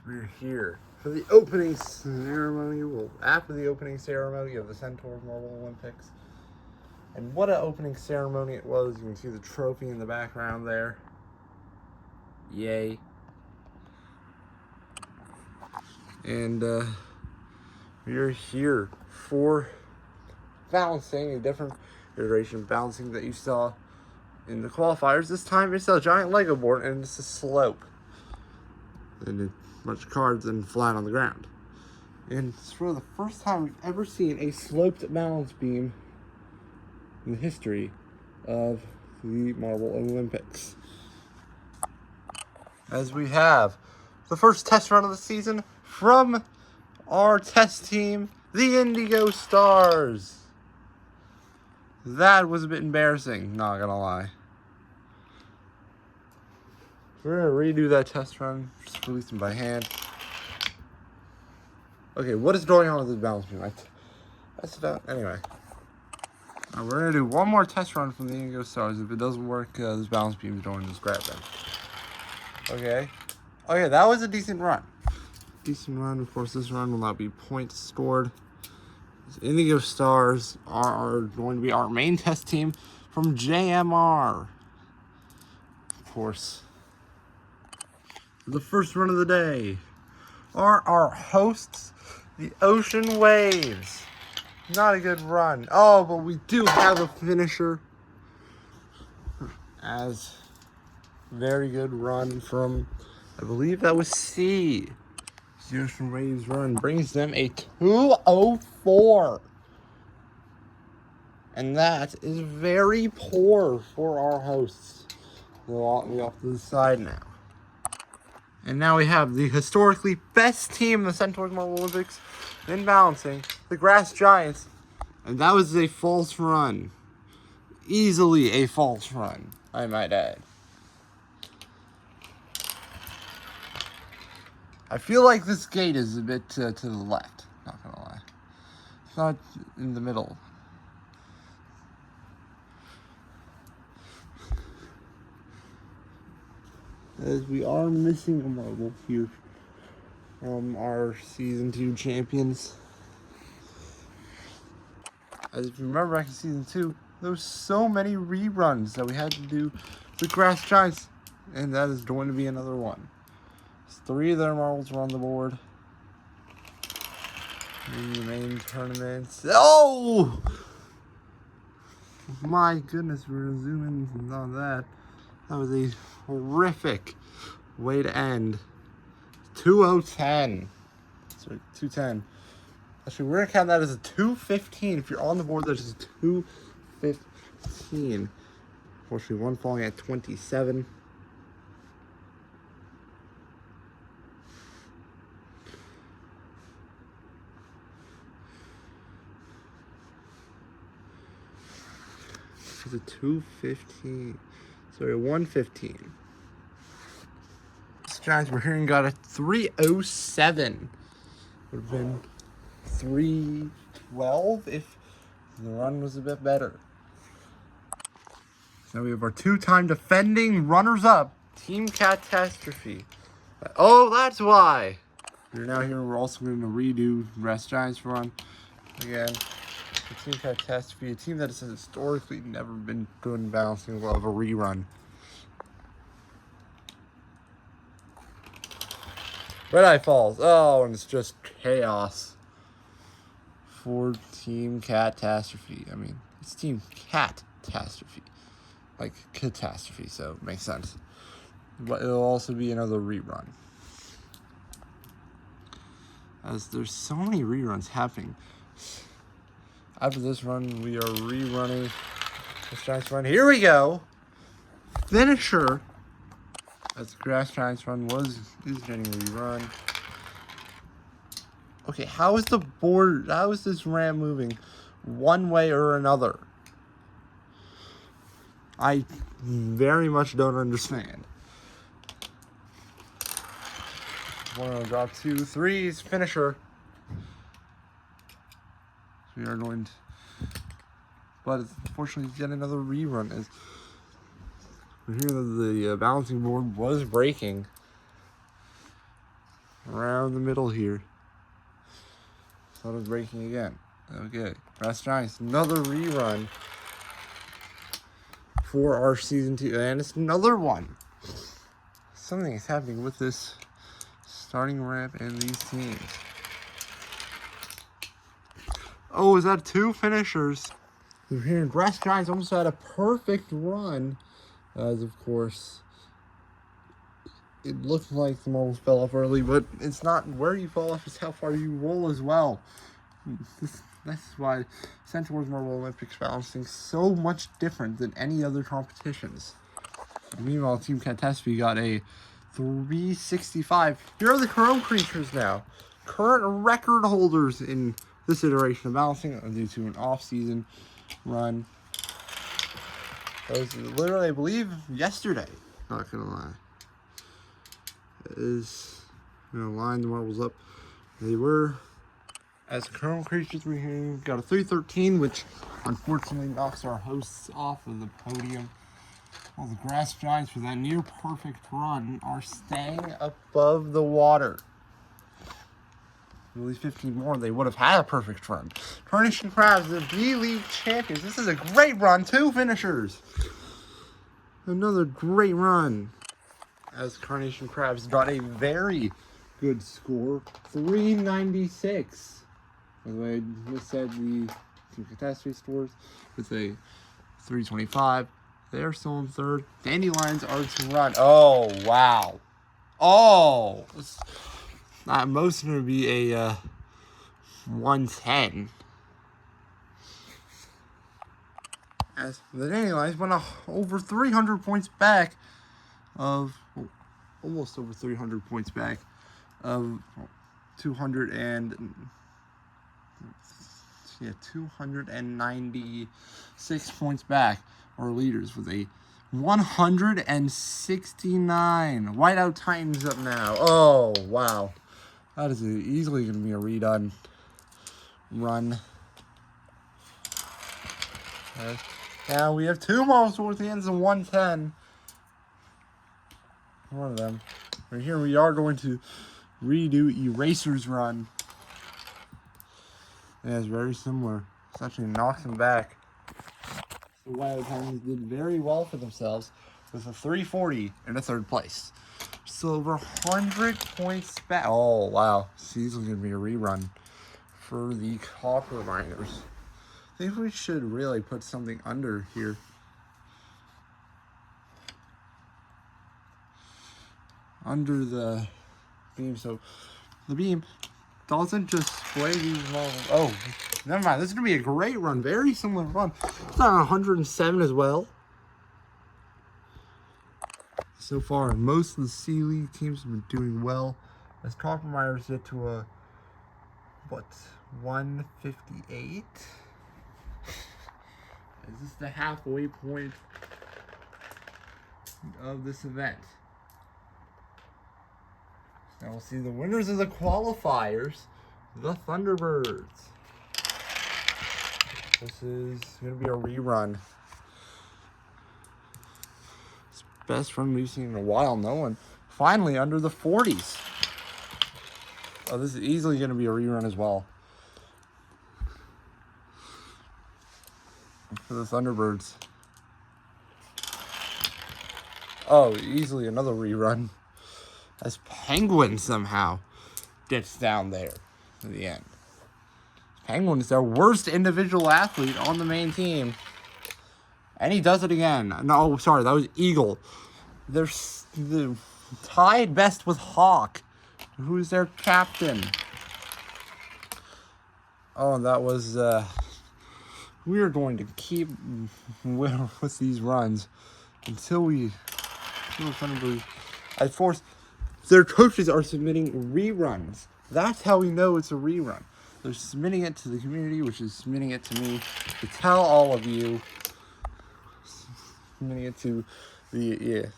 We're here for the opening ceremony. Well, after the opening ceremony of the Centaurs Marble Olympics. And what an opening ceremony it was. You can see the trophy in the background there. Yay. And we're here for balancing a different iteration of balancing that you saw in the qualifiers. This time it's a giant Lego board and it's a slope. And it's much cards and flat on the ground. And it's for the first time we've ever seen a sloped balance beam in the history of the Marble Olympics. As we have the first test run of the season from our test team, the Indigo Stars. That was a bit embarrassing, not gonna lie. We're gonna redo that test run, just release them by hand. Okay, what is going on with this balance beam? Anyway. Now we're gonna do one more test run from the Indigo Stars. If it doesn't work, this balance beam is going to scrap them. Okay. Okay, that was a decent run. Decent run. Of course, this run will not be points scored. The Indigo Stars are going to be our main test team from JMR. Of course. The first run of the day are our hosts, the Ocean Waves. Not a good run. Oh, but we do have a finisher. As very good run from, I believe that was C. The Ocean Waves run brings them a 2:04. And that is very poor for our hosts. They'll walk me off to the side now. And now we have the historically best team in the Centaurs Marble Olympics in balancing, the Grass Giants. And that was a false run. Easily a false run, I might add. I feel like this gate is a bit to the left, not gonna lie. It's not in the middle. As we are missing a marble here from our Season 2 champions. As if you remember back in Season 2, there was so many reruns that we had to do with Grass Giants. And that is going to be another one. 3 of their marbles were on the board. In the main tournaments. Oh! My goodness, we're gonna zoom in on that. That was a horrific way to end. 2:10. Sorry, 2:10. Actually, we're gonna count that as a 2:15. If you're on the board, there's a 2:15. Unfortunately, one falling at 27. It's a 2:15. Sorry, 1:15. This Giants we're hearing got a 3:07. Would have been 3:12 if the run was a bit better. So we have our 2-time defending runners-up, Team Catastrophe. Oh, that's why. We're now here. We're also going to redo Grass Giants run again. The Team Catastrophe, a team that has historically never been good in balancing well of a rerun. Red Eye Falls. Oh, and it's just chaos for Team Catastrophe. I mean, it's Team Catastrophe. Like catastrophe, so it makes sense. But it'll also be another rerun. As there's so many reruns happening. After this run, we are rerunning the Giants run. Here we go. Finisher. As the Grass Giants run is getting rerun. Okay, how is the board, how is this ramp moving one way or another? I very much don't understand. One will drop 2 threes. Finisher. We are going to, but unfortunately yet another rerun. As we hear that the balancing board was breaking. around the middle here. Thought it was breaking again. Okay, Brass Giants, another rerun for our season 2, and it's another one. Something is happening with this starting ramp and these teams. Oh, is that 2 finishers? We're hearing Brass Giants almost had a perfect run, as of course it looked like the marbles fell off early, but it's not where you fall off, it's how far you roll as well. That's why Centaurs Marble Olympics balancing so much different than any other competitions. Meanwhile, Team Catastrophe got a 365. Here are the Chrome Creatures now. Current record holders in this iteration of balancing due to an off-season run. That was literally, I believe, yesterday. Not gonna lie. Is gonna line the marbles up. They were, as Chrome Creatures, we got a 313, which unfortunately knocks our hosts off of the podium. Well, the Brass Giants, with that near perfect run, are staying above the water. At least 15 more, they would have had a perfect run. Tarnishing Crabs, the B-League champions. This is a great run. 2 finishers. Another great run. As Carnation Crabs got a very good score, 396. By the way, I just said the Team Catastrophe stores with a 325. They're still in 3rd. Dandelions are to run. Oh, wow. Oh! It's not most going to be a 110. As the Dandelions went over 300 points back of, almost over 300 points back of 296 points back, our leaders, with a 169. Whiteout Titans up now. Oh, wow. That is easily going to be a redone run. Now we have 2 marbles towards the ends of 110. One of them. Right here we are going to redo Eraser's run. Yeah, it's very similar. It's actually knocks them back. The Wild Titans did very well for themselves with a 340 in a 3rd place. So over 100 points back. Oh, wow. This is easily going to be a rerun for the Copper Miners. I think we should really put something under here. Under the beam, so the beam doesn't just spray these marbles. Oh, never mind. This is going to be a great run. Very similar run. It's on 107 as well. So far, most of the C League teams have been doing well. As Copper Miners get to a, 158? Is this the halfway point of this event? Now we'll see the winners of the qualifiers, the Thunderbirds. This is going to be a rerun. It's the best run we've seen in a while. No one finally under the 40s. Oh, this is easily going to be a rerun as well. For the Thunderbirds. Oh, easily another rerun. As Penguin somehow gets down there to the end. Penguin is their worst individual athlete on the main team. And he does it again. No, sorry, that was Eagle. They're tied best with Hawk, who's their captain. Oh, that was, we are going to keep with these runs until Thunderbirds, I force. Their coaches are submitting reruns. That's how we know it's a rerun. They're submitting it to the community, which is submitting it to me to tell all of you. Submitting it to the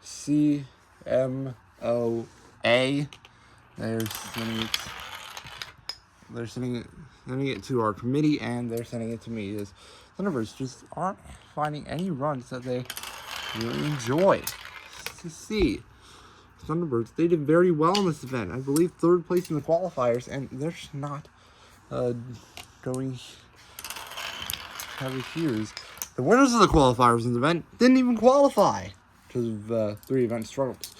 CMOA. They're sending it to our committee, and they're sending it to me. As Thunderbirds just aren't finding any runs that they really enjoy. to see. Thunderbirds, they did very well in this event. I believe 3rd place in the qualifiers, and they're just not going have a Hughes. The winners of the qualifiers in the event didn't even qualify because of 3 event struggles.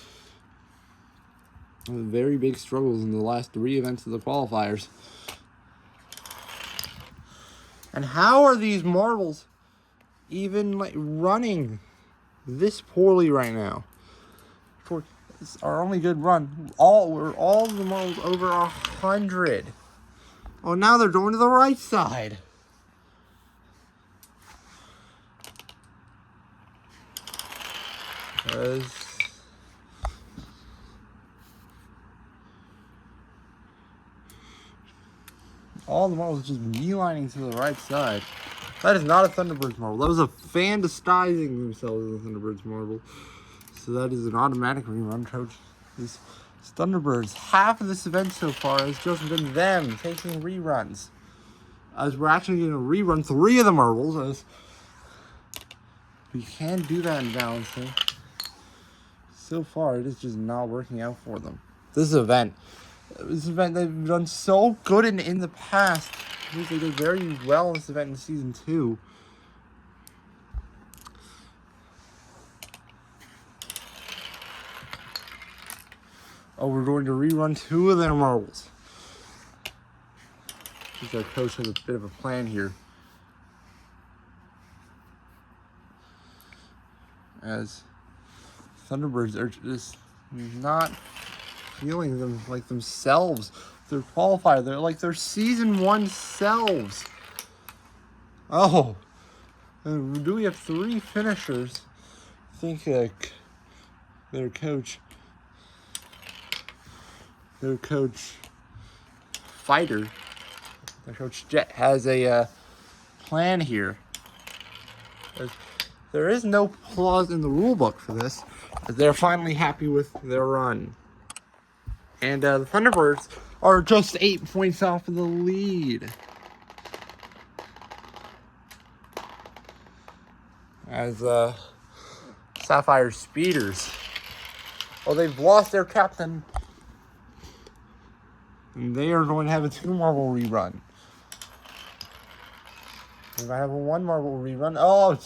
Very big struggles in the last 3 events of the qualifiers. And how are these marbles even like running this poorly right now? It's our only good run. All the marbles over 100. Oh, now they're going to the right side. All the marbles just beelining to the right side. That is not a Thunderbirds marble. That was a fan disguising themselves as a Thunderbirds marble. So that is an automatic rerun, coach. These Thunderbirds, half of this event so far has just been them taking reruns. As we're actually going to rerun 3 of the marbles, as we can do that in balancing. So far, it is just not working out for them. This event they've done so good in the past. They did very well in this event in season 2. Oh, we're going to rerun 2 of their marbles. Our coach has a bit of a plan here. As Thunderbirds are just not feeling them like themselves. They're qualified. They're like their season 1 selves. Oh, do we have 3 finishers? I think their coach Fighter, their coach Jet has a plan here. There is no clause in the rule book for this, but they're finally happy with their run. And the Thunderbirds are just 8 points off of the lead. As Sapphire Speeders, well, they've lost their captain. And they are going to have a 2 marble rerun. We're going to have a 1 marble rerun. Oh,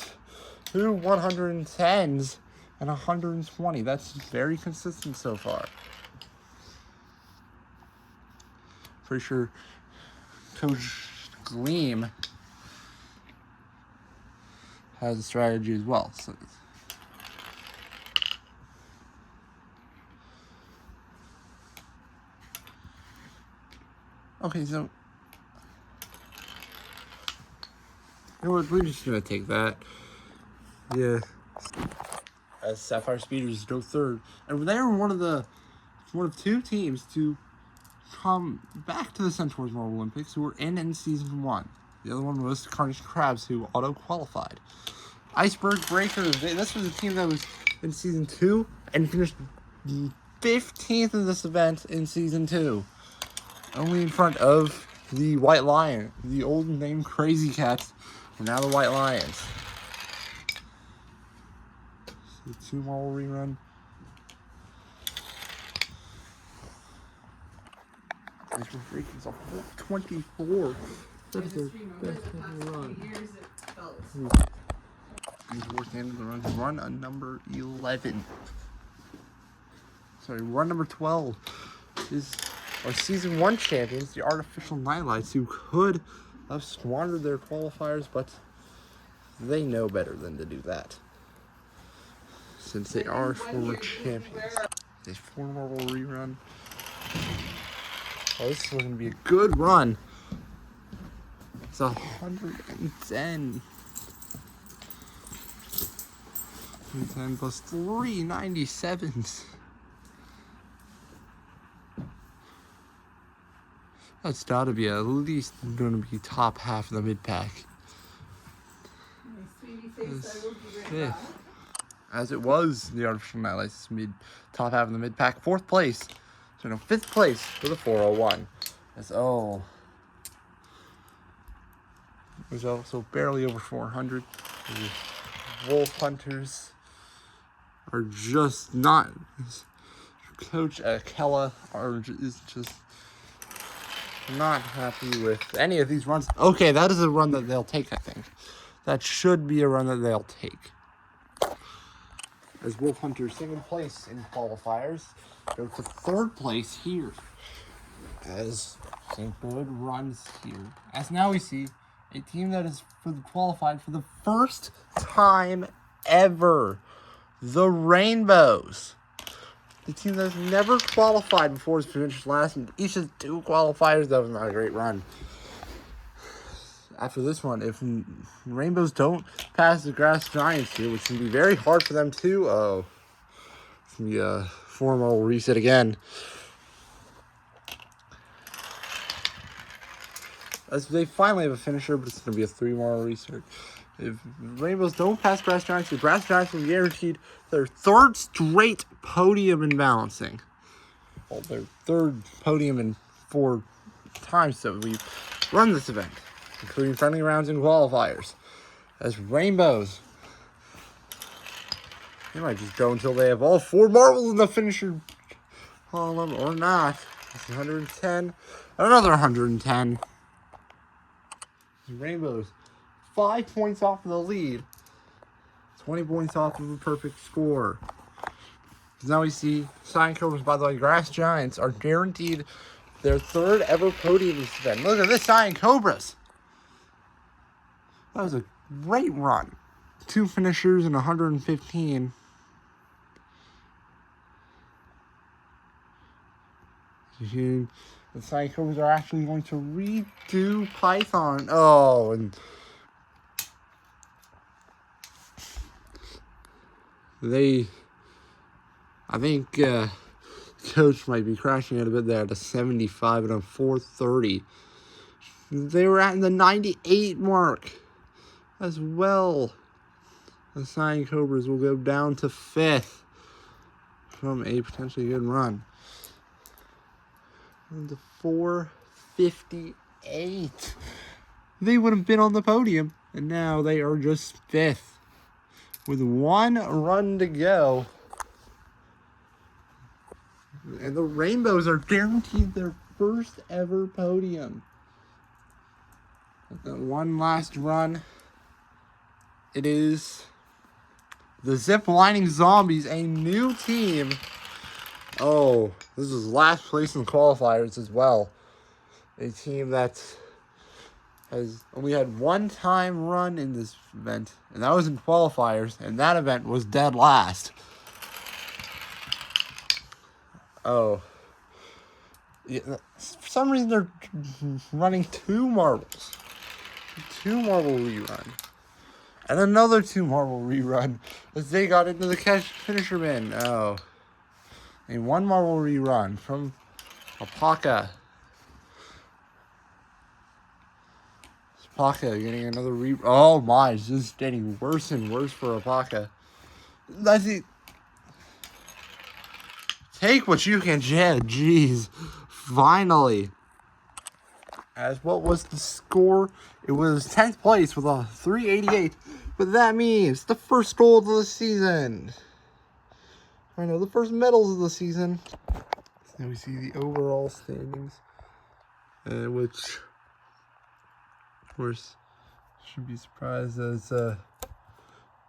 2 110s and 120. That's very consistent so far. Pretty sure Coach Gleam has a strategy as well. So. Okay, so you know what? We're just gonna take that. Yeah. As Sapphire Speeders go 3rd, and they're one of 2 teams to come back to the Centaurs Marble Olympics who were in season 1. The other one was Carnage Crabs, who auto qualified. Iceberg Breakers. This was a team that was in season 2 and finished 15th in this event in season 2. Only in front of the White Lion, the old name Crazy Cats, and now the White Lions. So 2 marble rerun. Breakers off 24. That is their best ever run. These worst end of the runs. Run number 11. Sorry, run number 12 is our season 1 champions, the Artificial Nightlights, who could have squandered their qualifiers, but they know better than to do that, since they are former champions. This 4 marble rerun. Oh, this is going to be a good run. It's 110. 110 plus 3 97s. That's got to be at least going to be top half of the mid-pack. As it was, the Artificial Nightlights top half of the mid-pack. 4th place. So no, 5th place for the 401. As it was also barely over 400. Wolf Hunters are just not. Coach Kella is just not happy with any of these runs. Okay, that is a run that they'll take, I think. That should be a run that they'll take. As Wolf Hunters, second place in qualifiers, go to third place here. As St. Bud runs here. As now we see a team that is qualified for the first time ever. The Rainbows. The team that has never qualified before has finished last in each of the 2 qualifiers. That was not a great run. After this one, if Rainbows don't pass the Grass Giants here, which can be very hard for them too. Oh, it's going to be a formal reset again. As they finally have a finisher, but it's going to be a 3-more reset. If Rainbows don't pass Grass Giants, the Grass Giants will be guaranteed their 3rd straight podium in balancing. Well, their 3rd podium in 4 times that we've run this event, including friendly rounds and qualifiers. As Rainbows, they might just go until they have all 4 marbles in the finisher column, or not. It's 110, another 110. Rainbows, 5 points off of the lead, 20 points off of a perfect score. Now we see Centaurs, by the way, Grass Giants are guaranteed their 3rd ever podium this event. Look at this, Centaurs. That was a great run. 2 finishers and 115. The Centaurs are actually going to redo Python. Oh, and I think Coach might be crashing it a bit there at a 75 and a 430. They were at the 98 mark as well. The Cyan Cobras will go down to 5th from a potentially good run. And the 458. They would have been on the podium, and now they are just 5th. With 1 run to go. And the Rainbows are guaranteed their 1st ever podium. With that one last run, it is the Zip Lining Zombies, a new team. Oh, this is last place in the qualifiers as well. A team that has only had 1 time run in this event, and that was in qualifiers, and that event was dead last. Oh. Yeah, for some reason, they're running 2 marbles. 2 marble rerun. And another 2 marble rerun as they got into the finisher bin. Oh. A 1 marble rerun from Apaka. Apaka getting another oh my, it's just getting worse and worse for Apaka. That's it. Take what you can get. Jeez. Finally. As what was the score? It was 10th place with a 388. But that means the first gold of the season. I know, the first medals of the season. Now we see the overall standings. Which, of course, should be surprised as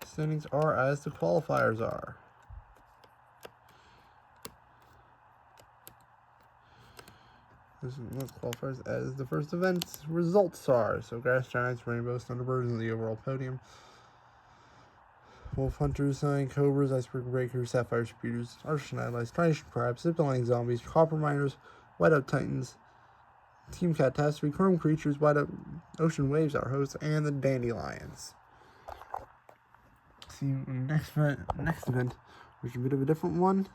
standings are as the qualifiers are. This is not qualifiers as the first event's results are. So Grass Giants, Rainbows, Thunderbirds in the overall podium. Wolf Hunters, Cyan Cobras, Iceberg Breakers, Sapphire Speeders, Artisan Allies, Carnation Crabs, Zip-Lining Zombies, Copper Miners, Whiteout Titans, Team Catastrophe, Chrome Creatures, Whiteout Ocean Waves, our hosts, and the Dandelions. See, next event, which is a bit of a different one,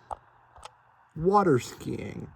water skiing.